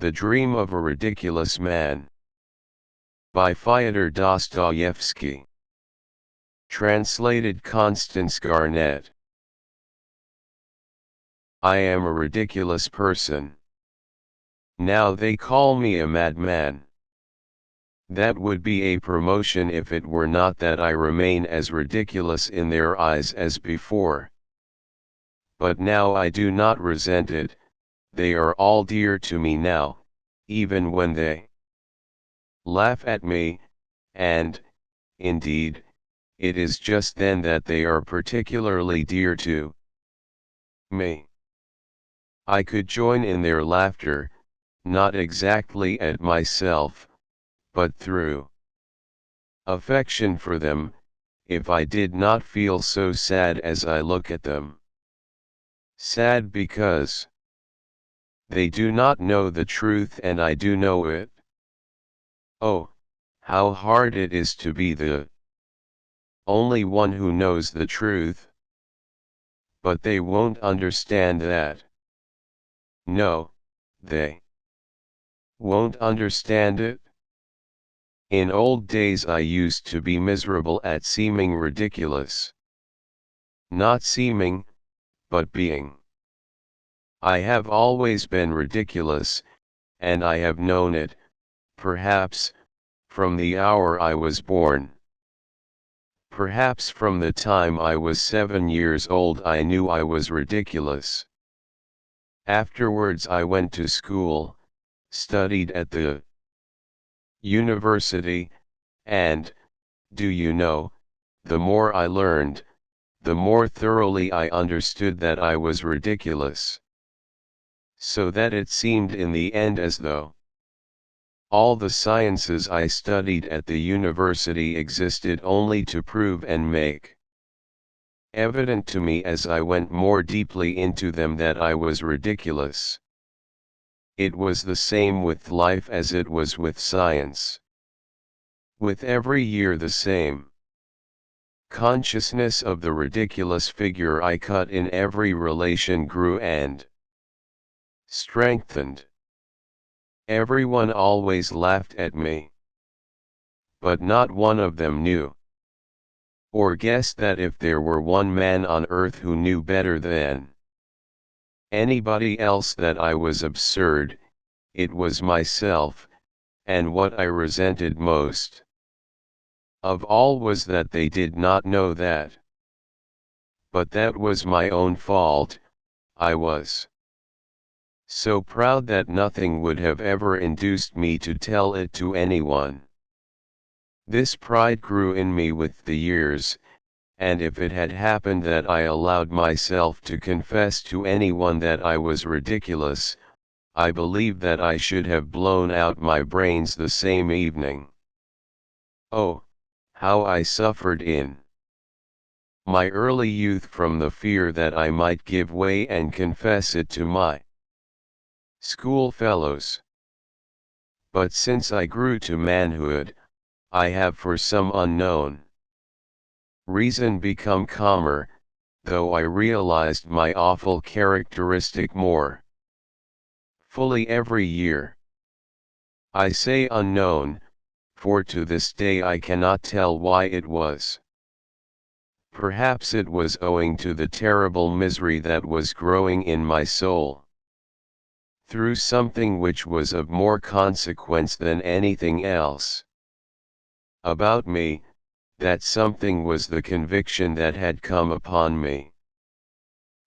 The Dream of a Ridiculous Man. By Fyodor Dostoyevsky. Translated Constance Garnett. I am a ridiculous person. Now they call me a madman. That would be a promotion if it were not that I remain as ridiculous in their eyes as before. But now I do not resent it. They are all dear to me now, even when they laugh at me, and, indeed, it is just then that they are particularly dear to me. I could join in their laughter, not exactly at myself, but through affection for them, if I did not feel so sad as I look at them. Sad because they do not know the truth and I do know it. Oh, how hard it is to be the only one who knows the truth. But they won't understand that. No, they won't understand it. In old days I used to be miserable at seeming ridiculous. Not seeming, but being. I have always been ridiculous, and I have known it, perhaps, from the hour I was born. Perhaps from the time I was 7 years old I knew I was ridiculous. Afterwards I went to school, studied at the university, and, do you know, the more I learned, the more thoroughly I understood that I was ridiculous. So that it seemed in the end as though all the sciences I studied at the university existed only to prove and make evident to me as I went more deeply into them that I was ridiculous. It was the same with life as it was with science. With every year the same consciousness of the ridiculous figure I cut in every relation grew and strengthened. Everyone always laughed at me. But not one of them knew or guessed that if there were one man on earth who knew better than anybody else that I was absurd, it was myself, and what I resented most of all was that they did not know that. But that was my own fault. I was so proud that nothing would have ever induced me to tell it to anyone. This pride grew in me with the years, and if it had happened that I allowed myself to confess to anyone that I was ridiculous, I believe that I should have blown out my brains the same evening. Oh, how I suffered in my early youth from the fear that I might give way and confess it to my schoolfellows. But since I grew to manhood, I have for some unknown reason become calmer, though I realized my awful characteristic more fully every year. I say unknown, for to this day I cannot tell why it was. Perhaps it was owing to the terrible misery that was growing in my soul. Through something which was of more consequence than anything else about me, that something was the conviction that had come upon me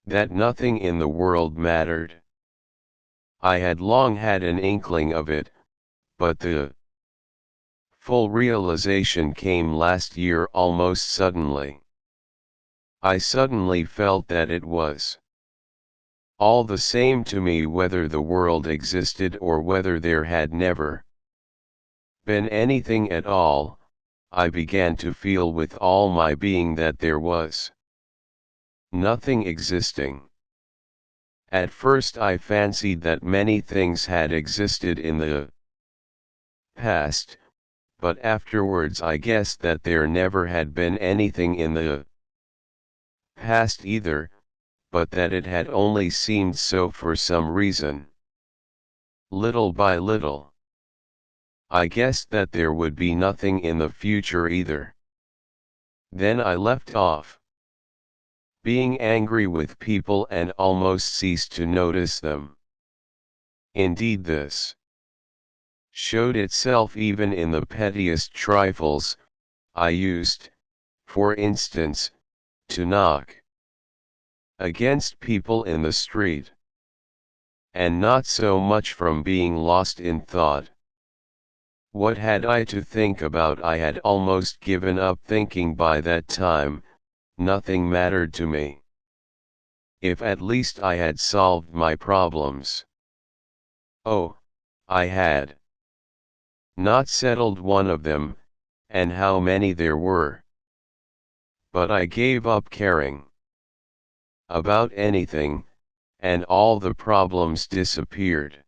that nothing in the world mattered. I had long had an inkling of it, but the full realization came last year almost suddenly. I suddenly felt that it was all the same to me whether the world existed or whether there had never been anything at all. I began to feel with all my being that there was nothing existing. At first I fancied that many things had existed in the past, but afterwards I guessed that there never had been anything in the past either, but that it had only seemed so for some reason. Little by little, I guessed that there would be nothing in the future either. Then I left off being angry with people and almost ceased to notice them. Indeed, this showed itself even in the pettiest trifles. I used, for instance, to knock against people in the street, and not so much from being lost in thought. What had I to think about? I had almost given up thinking by that time. Nothing mattered to me. If at least I had solved my problems. Oh, I had not settled one of them, and how many there were. But I gave up caring about anything, and all the problems disappeared.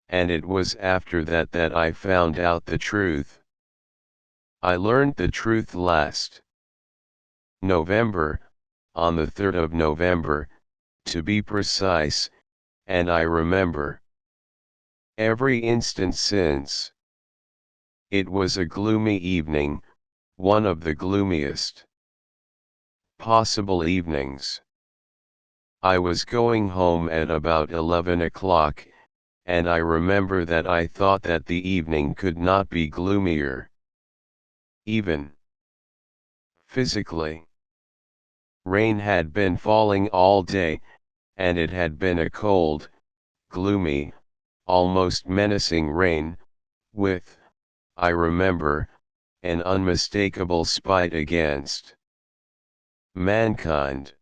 And it was after that that I found out the truth. I learned the truth last November, on the 3rd of November, to be precise, and I remember every instant since. It was a gloomy evening, one of the gloomiest possible evenings. I was going home at about 11 o'clock, and I remember that I thought that the evening could not be gloomier. Even physically. Rain had been falling all day, and it had been a cold, gloomy, almost menacing rain, with, I remember, an unmistakable spite against mankind.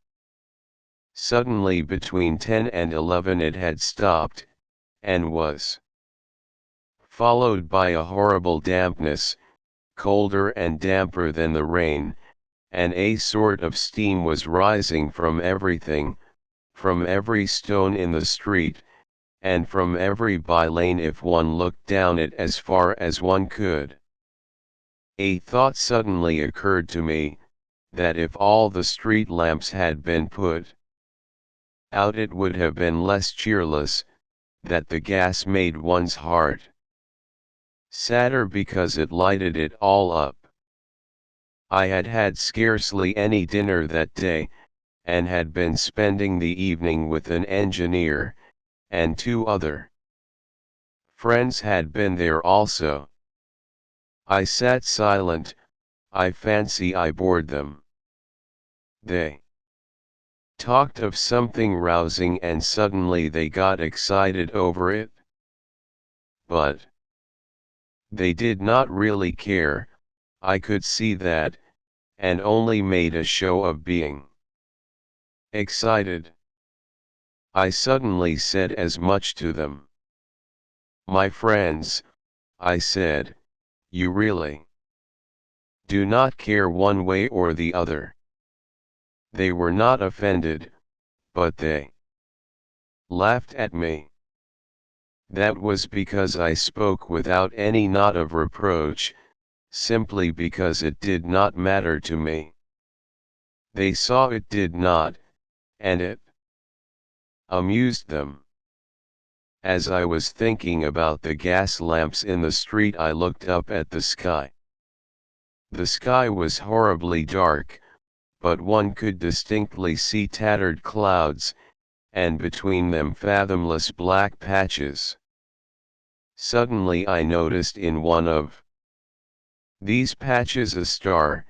Suddenly between 10 and 11 it had stopped, and was followed by a horrible dampness, colder and damper than the rain, and a sort of steam was rising from everything, from every stone in the street, and from every by-lane if one looked down it as far as one could. A thought suddenly occurred to me, that if all the street lamps had been put out it would have been less cheerless, that the gas made one's heart sadder because it lighted it all up. I had had scarcely any dinner that day, and had been spending the evening with an engineer, and 2 other friends had been there also. I sat silent. I fancy I bored them. They talked of something rousing and suddenly they got excited over it. But they did not really care, I could see that, and only made a show of being excited. I suddenly said as much to them. My friends, I said, you really do not care one way or the other. They were not offended, but they laughed at me. That was because I spoke without any knot of reproach, simply because it did not matter to me. They saw it did not, and it amused them. As I was thinking about the gas lamps in the street I looked up at the sky. The sky was horribly dark, but one could distinctly see tattered clouds, and between them fathomless black patches. Suddenly I noticed in one of these patches a star,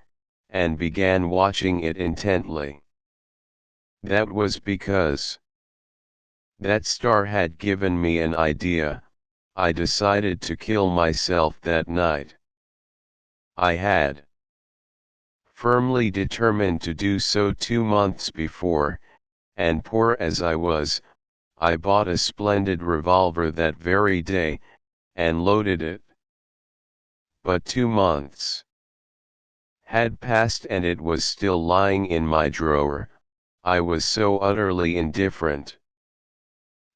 and began watching it intently. That was because that star had given me an idea. I decided to kill myself that night. I had firmly determined to do so 2 months before, and poor as I was, I bought a splendid revolver that very day, and loaded it. But 2 months had passed and it was still lying in my drawer. I was so utterly indifferent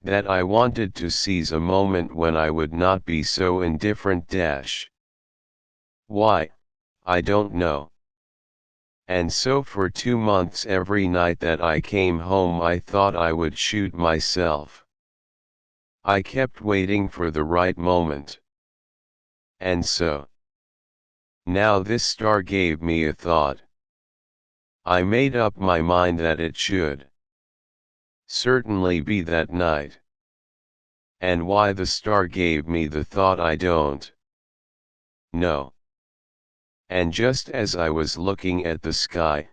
that I wanted to seize a moment when I would not be so indifferent. Why, I don't know. And so for 2 months every night that I came home I thought I would shoot myself. I kept waiting for the right moment. And so, now this star gave me a thought. I made up my mind that it should certainly be that night. And why the star gave me the thought I don't know. And just as I was looking at the sky,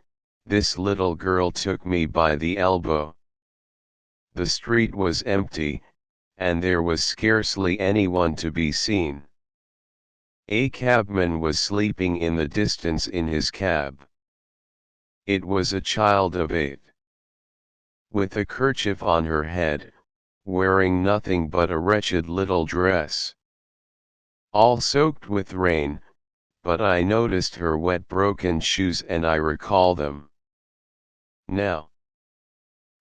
this little girl took me by the elbow. The street was empty, and there was scarcely anyone to be seen. A cabman was sleeping in the distance in his cab. It was a child of 8. With a kerchief on her head, wearing nothing but a wretched little dress. All soaked with rain, but I noticed her wet broken shoes and I recall them. Now,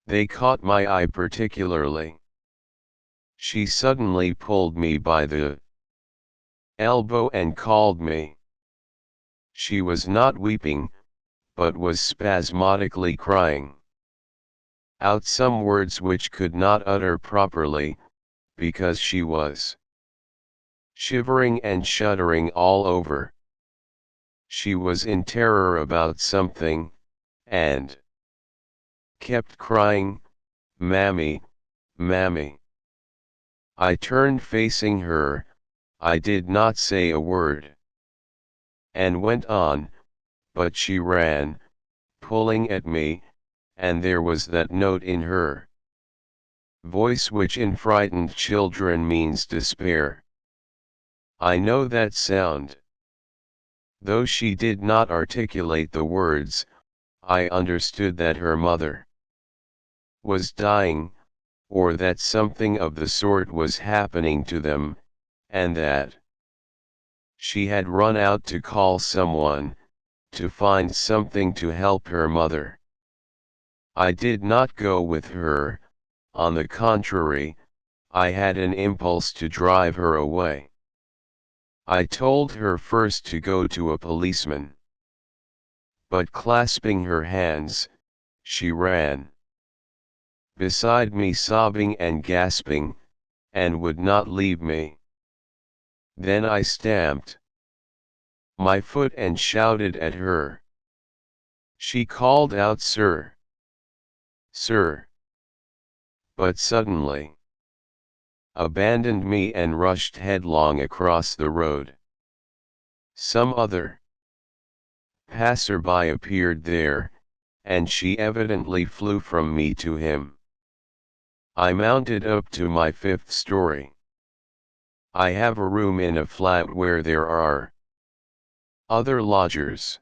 they caught my eye particularly. She suddenly pulled me by the elbow and called me. She was not weeping, but was spasmodically crying out some words which could not utter properly, because she was shivering and shuddering all over. She was in terror about something, and kept crying, "Mammy, Mammy." I turned facing her, I did not say a word, and went on, but she ran, pulling at me, and there was that note in her voice which in frightened children means despair. I know that sound. Though she did not articulate the words, I understood that her mother was dying, or that something of the sort was happening to them, and that she had run out to call someone, to find something to help her mother. I did not go with her, on the contrary, I had an impulse to drive her away. I told her first to go to a policeman. But clasping her hands, she ran beside me sobbing and gasping, and would not leave me. Then I stamped my foot and shouted at her. She called out, "Sir! Sir!" but suddenly abandoned me and rushed headlong across the road. Some other passerby appeared there, and she evidently flew from me to him. I mounted up to my 5th story. I have a room in a flat where there are other lodgers.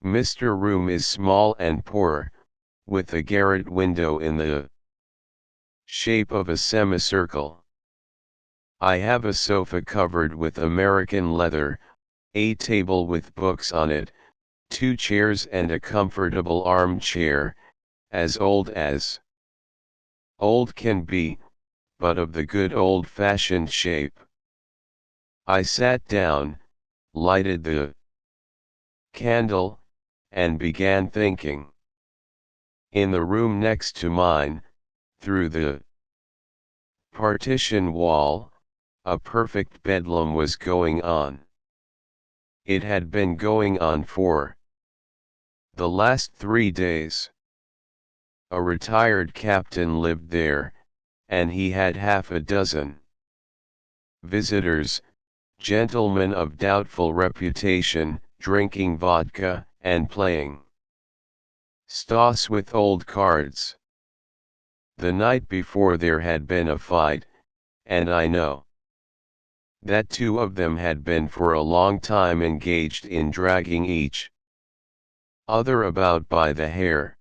Mr. Room is small and poor, with a garret window in the shape of a semicircle. I have a sofa covered with American leather, a table with books on it, 2 chairs and a comfortable armchair, as old can be, but of the good old-fashioned shape. I sat down, lighted the candle, and began thinking. In the room next to mine, through the partition wall, a perfect bedlam was going on. It had been going on for the last 3 days. A retired captain lived there, and he had half a dozen visitors, gentlemen of doubtful reputation, drinking vodka, and playing stoss with old cards. The night before there had been a fight, and I know that 2 of them had been for a long time engaged in dragging each other about by the hair.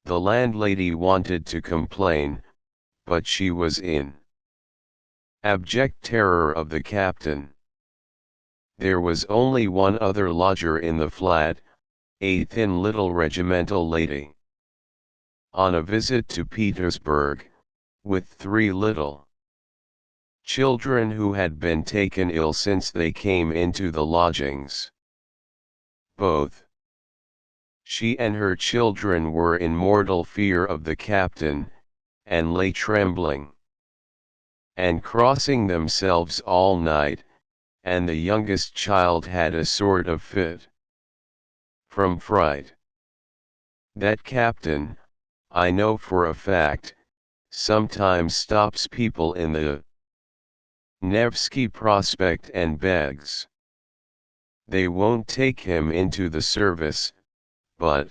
The landlady wanted to complain, but she was in abject terror of the captain. There was only one other lodger in the flat, a thin little regimental lady, on a visit to Petersburg, with 3 little children who had been taken ill since they came into the lodgings. Both she and her children were in mortal fear of the captain, and lay trembling and crossing themselves all night, and the youngest child had a sort of fit from fright. That captain, I know for a fact, sometimes stops people in the Nevsky Prospect and begs. They won't take him into the service, but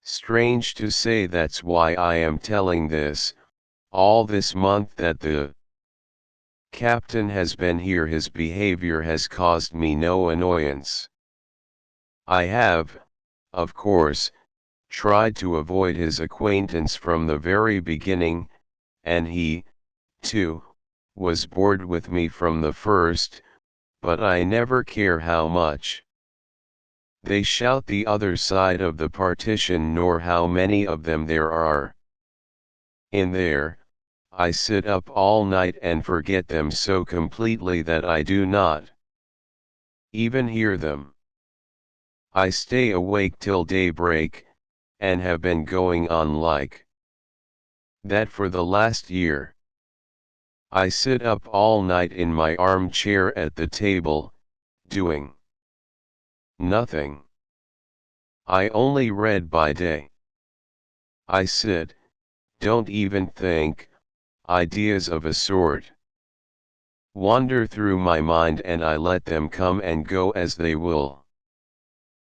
strange to say, that's why I am telling this, all this month that the captain has been here, his behavior has caused me no annoyance. I have, of course, tried to avoid his acquaintance from the very beginning, and he, too, was bored with me from the first, but I never care how much they shout the other side of the partition, nor how many of them there are. In there, I sit up all night and forget them so completely that I do not even hear them. I stay awake till daybreak, and have been going on like that for the last year. I sit up all night in my armchair at the table, doing nothing. I only read by day. I sit, don't even think, ideas of a sort wander through my mind, and I let them come and go as they will.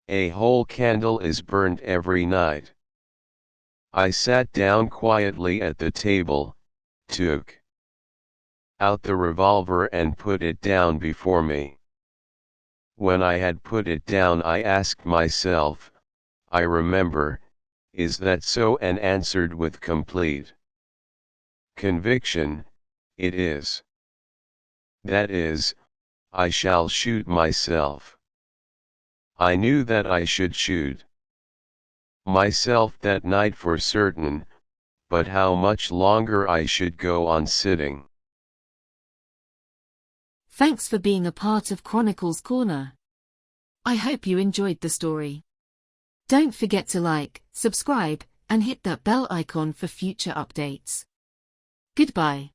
A whole candle is burned every night. I sat down quietly at the table, took out the revolver and put it down before me. When I had put it down, I asked myself, I remember, is that so, and answered with complete conviction, it is. That is, I shall shoot myself. I knew that I should shoot myself that night for certain, but how much longer I should go on sitting. Thanks for being a part of Chronicles Corner. I hope you enjoyed the story. Don't forget to like, subscribe, and hit that bell icon for future updates. Goodbye.